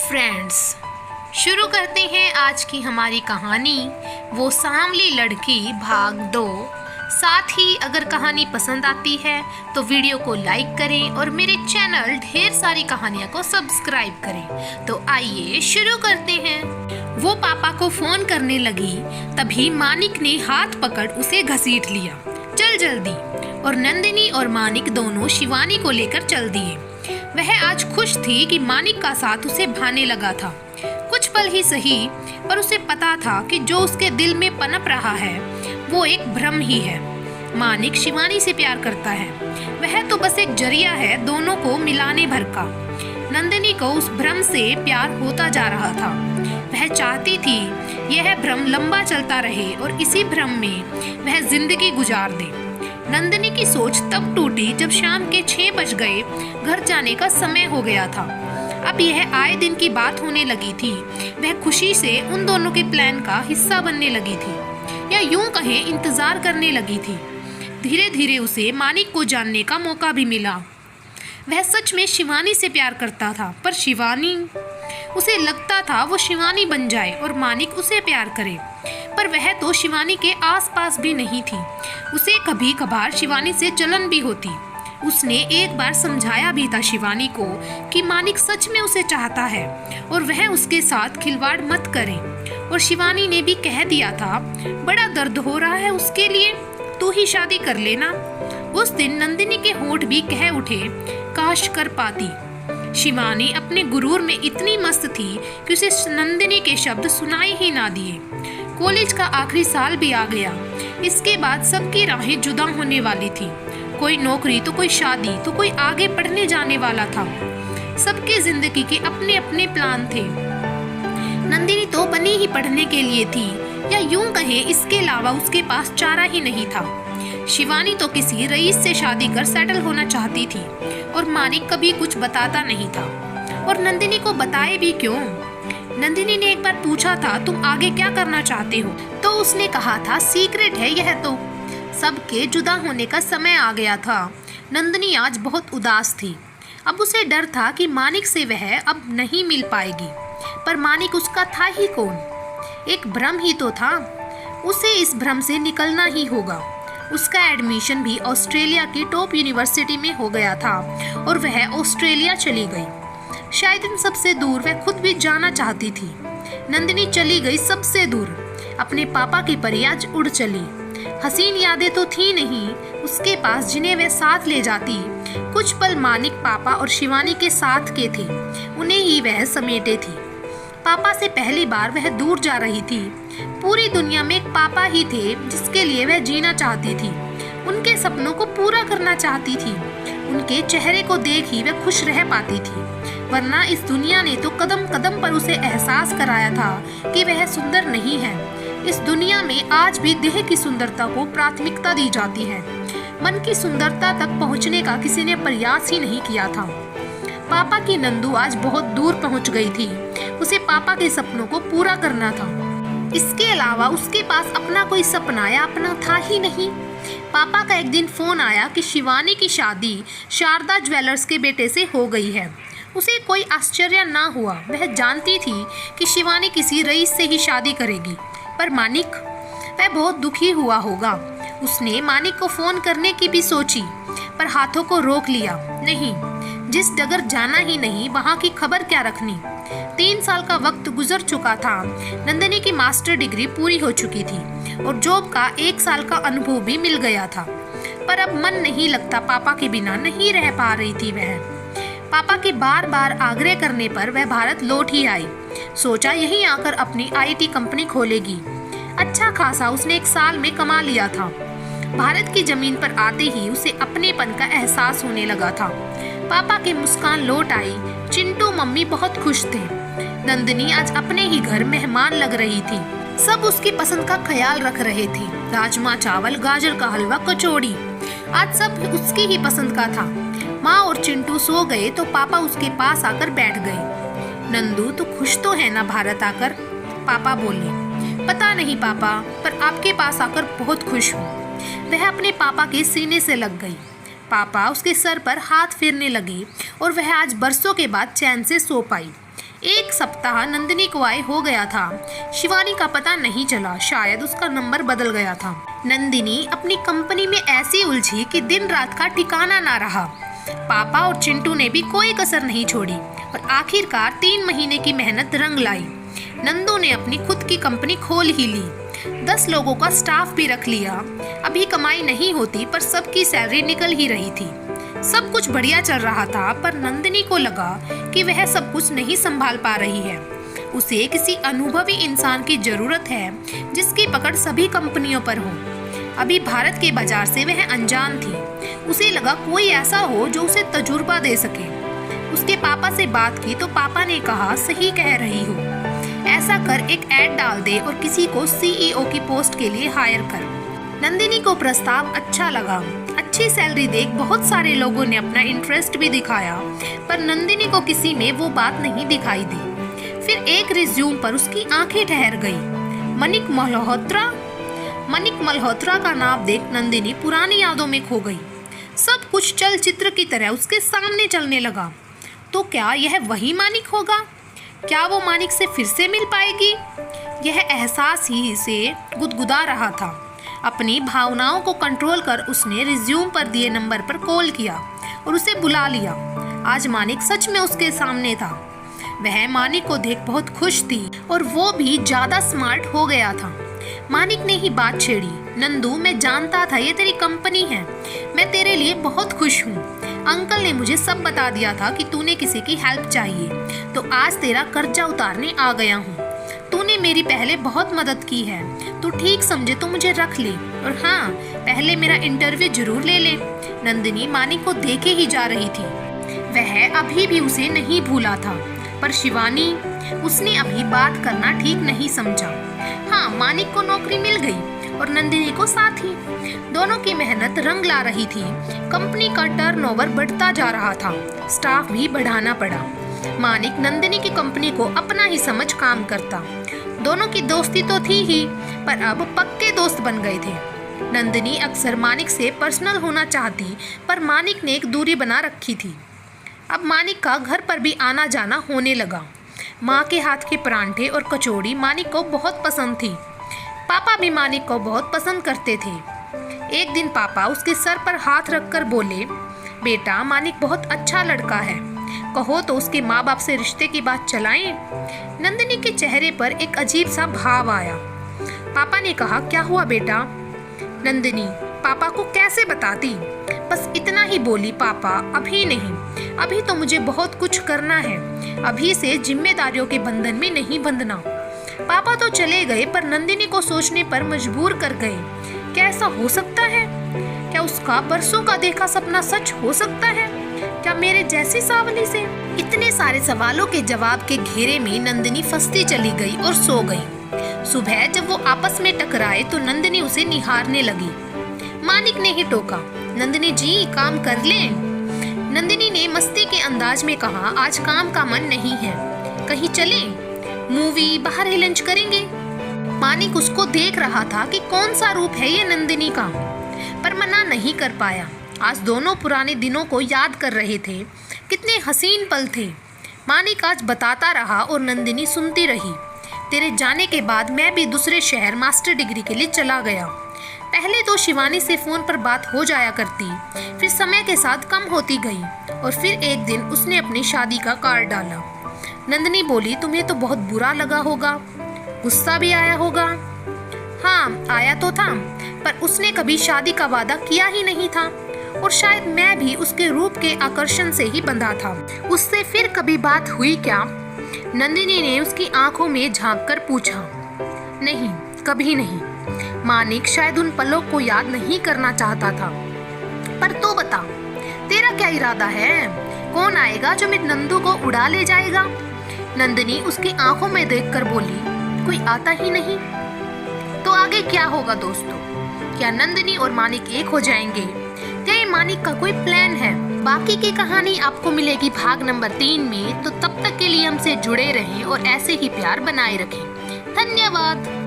Friends, शुरू करते हैं आज की हमारी कहानी वो सांवली लड़की भाग 2। साथ ही अगर कहानी पसंद आती है तो वीडियो को लाइक करें और मेरे चैनल ढेर सारी कहानियाँ को सब्सक्राइब करें। तो आइए शुरू करते हैं। वो पापा को फोन करने लगी, तभी मानिक ने हाथ पकड़ उसे घसीट लिया। चल जल्दी। और नंदिनी और मानिक दोनों शिवानी को लेकर चल दिए। वह आज खुश थी कि मानिक का साथ उसे भाने लगा था। कुछ पल ही सही, पर उसे पता था कि जो उसके दिल में पनप रहा है वो एक भ्रम ही है। मानिक शिवानी से प्यार करता है, वह तो बस एक जरिया है दोनों को मिलाने भर का। नंदिनी को उस भ्रम से प्यार होता जा रहा था। वह चाहती थी यह भ्रम लंबा चलता रहे और इसी भ्रम में वह जिंदगी गुजार दे। नंदिनी की सोच तब टूटी जब शाम के 6 बज गए, घर जाने का समय हो गया था। अब यह आए दिन की बात होने लगी थी। वह खुशी से उन दोनों के प्लान का हिस्सा बनने लगी थी, या यूं कहें इंतजार करने लगी थी। धीरे धीरे उसे मानिक को जानने का मौका भी मिला। वह सच में शिवानी से प्यार करता था, पर शिवानी, उसे लगता था वो शिवानी बन जाए और मानिक उसे प्यार करे, पर वह तो शिवानी के आसपास भी नहीं थी। उसे कभी कभार शिवानी से जलन भी होती। उसने एक बार समझाया भी था शिवानी को कि मानिक सच में उसे चाहता है और वह उसके साथ खिलवाड़ मत करे। और शिवानी ने भी कह दिया था, बड़ा दर्द हो रहा है उसके लिए, तू ही शादी कर लेना। उस दिन नंदिनी के होंठ भी कह उठे, काश कर पाती। शिवानी अपने गुरूर में इतनी मस्त थी कि उसे नंदिनी के शब्द सुनाई ही ना दिए। कॉलेज का आखिरी साल भी आ गया। इसके बाद सबकी राहें जुदा होने वाली थी। कोई नौकरी तो कोई शादी तो कोई आगे पढ़ने जाने वाला था। सबके जिंदगी के अपने अपने प्लान थे। नंदिनी तो बनी ही पढ़ने के लिए थी, या यूं कहें इसके अलावा उसके पास चारा ही नहीं था। शिवानी तो किसी रईस से शादी कर सेटल होना चाहती थी और मानिक कभी कुछ बताता नहीं था। और नंदिनी को बताए भी क्यों? नंदिनी ने एक बार पूछा था, तुम आगे क्या करना चाहते हो? तो उसने कहा था, सीक्रेट है यह तो। सबके जुदा होने का समय आ गया था। नंदिनी आज बहुत उदास थी। अब उसे डर था कि मानिक से वह अब नहीं मिल पाएगी, पर मानिक उसका था ही कौन? एक भ्रम ही तो था। उसे इस भ्रम से निकलना ही होगा। उसका एडमिशन भी ऑस्ट्रेलिया की टॉप यूनिवर्सिटी में हो गया था और वह ऑस्ट्रेलिया चली गई। शायद इन सबसे दूर वह खुद भी जाना चाहती थी। नंदिनी चली गई सबसे दूर। अपने पापा की परी आज उड़ चली। हसीन यादें तो थी नहीं उसके पास जिन्हें वह साथ ले जाती। कुछ पल मानिक, पापा और शिवानी के साथ के थे, उन्हें ही वह समेटे थी। पापा से पहली बार वह दूर जा रही थी। पूरी दुनिया में एक पापा ही थे जिसके लिए वह जीना चाहती थी, उनके सपनों को पूरा करना चाहती थी। उनके चेहरे को देख ही वह खुश रह पाती थी, वरना इस दुनिया ने तो कदम कदम पर उसे एहसास कराया था कि वह सुंदर नहीं है। इस दुनिया में आज भी देह की सुंदरता को प्राथमिकता दी जाती है। मन की सुंदरता तक पहुंचने का किसी ने प्रयास ही नहीं किया था। पापा की नंदू आज बहुत दूर पहुंच गई थी। उसे पापा के सपनों को पूरा करना था। इसके अलावा उसके पास अपना कोई सपना या अपना था ही नहीं। पापा का एक दिन फोन आया कि शिवानी की शादी शारदा ज्वेलर्स के बेटे से हो गई है। उसे कोई आश्चर्य ना हुआ। वह जानती थी कि शिवानी किसी रईस से ही शादी करेगी। पर मानिक, वह बहुत दुखी हुआ होगा। उसने मानिक को फोन करने की भी सोची, पर हाथों को रोक लिया। नहीं, जिस डगर जाना ही नहीं वहाँ की खबर क्या रखनी। 3 साल का वक्त गुजर चुका था। नंदिनी की मास्टर डिग्री पूरी हो चुकी थी और जॉब का 1 साल का अनुभव भी मिल गया था। पर अब मन नहीं लगता, पापा के बिना नहीं रह पा रही थी वह। पापा के बार बार आग्रह करने पर वह भारत लौट ही आई। सोचा यहीं आकर अपनी आईटी कंपनी खोलेगी। अच्छा खासा उसने 1 साल में कमा लिया था। भारत की जमीन पर आते ही उसे अपनेपन का एहसास होने लगा था। पापा की मुस्कान लौट आई। चिंटू मम्मी बहुत खुश थे। नंदिनी आज अपने ही घर मेहमान लग रही थी। सब उसकी पसंद का ख्याल रख रहे थे। राजमा चावल, गाजर का हलवा, कचौड़ी, आज सब उसकी ही पसंद का था। माँ और चिंटू सो गए तो पापा उसके पास आकर बैठ गए। नंदू, तू खुश तो है ना भारत आकर? पापा बोले। पता नहीं पापा, पर आपके पास आकर बहुत खुश हूँ। वह अपने पापा के सीने से लग गई। पापा उसके सर पर हाथ फेरने लगे और वह आज बरसों के बाद चैन से सो पाई। एक सप्ताह नंदिनी को आए हो गया था। शिवानी का पता नहीं चला, शायद उसका नंबर बदल गया था। नंदिनी अपनी कंपनी में ऐसी उलझी कि दिन रात का ठिकाना ना रहा। पापा और चिंटू ने भी कोई कसर नहीं छोड़ी और आखिरकार 3 महीने की मेहनत रंग लाई। नंदू ने अपनी खुद की कंपनी खोल ही ली, 10 लोगों का स्टाफ भी रख लिया। अभी कमाई नहीं होती पर सबकी सैलरी निकल ही रही थी। सब कुछ बढ़िया चल रहा था, पर नंदिनी को लगा कि वह सब कुछ नहीं संभाल पा रही है। उसे किसी अनुभवी इंसान की जरूरत है जिसकी पकड़ सभी कंपनियों पर हो। अभी भारत के बाजार से वह अनजान थी। उसे लगा कोई ऐसा हो जो उसे तजुर्बा दे सके। उसके पापा से बात की तो पापा ने कहा, सही कह रही हो, ऐसा कर एक ऐड डाल दे और किसी को सीईओ की पोस्ट के लिए हायर कर। नंदिनी को प्रस्ताव अच्छा लगा। अच्छी सैलरी देख बहुत सारे लोगों ने अपना इंटरेस्ट भी दिखाया, पर नंदिनी को किसी में वो बात नहीं दिखाई दी। फिर एक रिज्यूम पर उसकी आंखें ठहर गई। मनिक मल्होत्रा का नाम देख नंदिनी पुरानी यादों में खो गई। सब कुछ चलचित्र की तरह उसके सामने चलने लगा। तो क्या यह वही मानिक होगा? क्या वो मानिक से फिर से मिल पाएगी? यह एहसास ही से गुदगुदा रहा था। अपनी भावनाओं को कंट्रोल कर उसने रिज्यूम पर दिए नंबर पर कॉल किया और उसे बुला लिया। आज मानिक सच में उसके सामने था। वह मानिक को देख बहुत खुश थी और वो भी ज्यादा स्मार्ट हो गया था। मानिक ने ही बात छेड़ी, नंदू, मैं जानता था ये तेरी कंपनी है। मैं तेरे लिए बहुत खुश हूँ। अंकल ने मुझे सब बता दिया था कि तूने किसी की हेल्प चाहिए, तो आज तेरा कर्जा उतारने आ गया हूँ। तूने मेरी पहले बहुत मदद की है। तू ठीक समझे तो मुझे रख ले, और हाँ, पहले मेरा इंटरव्यू जरूर ले ले। नंदिनी मानिक को देखे ही जा रही थी। वह अभी भी उसे नहीं भूला था, पर शिवानी, उसने अभी बात करना ठीक नहीं समझा। हाँ, मानिक को नौकरी मिल गई और नंदिनी को साथ ही। दोनों की मेहनत रंग ला रही थी। कंपनी का टर्नओवर बढ़ता जा रहा था, स्टाफ भी बढ़ाना पड़ा। मानिक नंदिनी की कंपनी को अपना ही समझ काम करता। दोनों की दोस्ती तो थी ही, पर अब पक्के दोस्त बन गए थे। नंदिनी अक्सर मानिक से पर्सनल होना चाहती, पर मानिक ने एक दूरी बना रखी थी। अब मानिक का घर पर भी आना जाना होने लगा। माँ के हाथ के परांठे और कचौड़ी मानिक को बहुत पसंद थी। पापा भी मानिक को बहुत पसंद करते थे। एक दिन पापा उसके सर पर हाथ रखकर बोले, बेटा, मानिक बहुत अच्छा लड़का है, कहो तो उसके माँ बाप से रिश्ते की बात चलाएं। नंदिनी के चेहरे पर एक अजीब सा भाव आया। पापा ने कहा, क्या हुआ बेटा? नंदिनी पापा को कैसे बताती? बस इतना ही बोली, पापा अभी नहीं, अभी तो मुझे बहुत कुछ करना है, अभी से जिम्मेदारियों के बंधन में नहीं बंधना। पापा तो चले गए, पर नंदिनी को सोचने पर मजबूर कर गए। क्या ऐसा हो सकता है? क्या उसका बरसों का देखा सपना सच हो सकता है? क्या मेरे जैसी सावली से? इतने सारे सवालों के जवाब के घेरे में नंदिनी फंसती चली गई और सो गई। सुबह जब वो आपस में टकराए तो नंदिनी उसे निहारने लगी। मानिक ने ही टोका, नंदिनी जी, काम कर लें। नंदिनी ने मस्ती के अंदाज में कहा, आज काम का मन नहीं है, कहीं चलें? मूवी, बाहर ही लंच करेंगे। मानिक उसको देख रहा था कि कौन सा रूप है ये नंदिनी का, पर मना नहीं कर पाया। आज दोनों पुराने दिनों को याद कर रहे थे। कितने हसीन पल थे। मानिक आज बताता रहा और नंदिनी सुनती रही। तेरे जाने के बाद मैं भी दूसरे शहर मास्टर डिग्री के लिए चला गया। पहले तो शिवानी से फोन पर बात हो जाया करती, फिर समय के साथ कम होती गई, और फिर एक दिन उसने अपनी शादी का कार्ड डाला। नंदिनी बोली, तुम्हें तो बहुत बुरा लगा होगा, गुस्सा भी आया होगा। हाँ, आया तो था, पर उसने कभी शादी का वादा किया ही नहीं था, और शायद मैं भी उसके रूप के आकर्षण से ही बंधा था। उससे फिर कभी बात हुई क्या? नंदिनी ने उसकी आंखों में झांककर पूछा। नहीं, कभी नहीं। मानिक शायद उन पलों को याद नहीं करना चाहता था। पर तो बता, तेरा क्या इरादा है? कौन आएगा जो मेरे नंदू को उड़ा ले जाएगा? नंदिनी उसकी आंखों में देखकर बोली, कोई आता ही नहीं। तो आगे क्या होगा दोस्तों? क्या नंदिनी और मानिक एक हो जाएंगे? क्या ये मानिक का कोई प्लान है? बाकी की कहानी आपको मिलेगी भाग नंबर 3 में। तो तब तक के लिए हमसे जुड़े रहें और ऐसे ही प्यार बनाए रखें। धन्यवाद।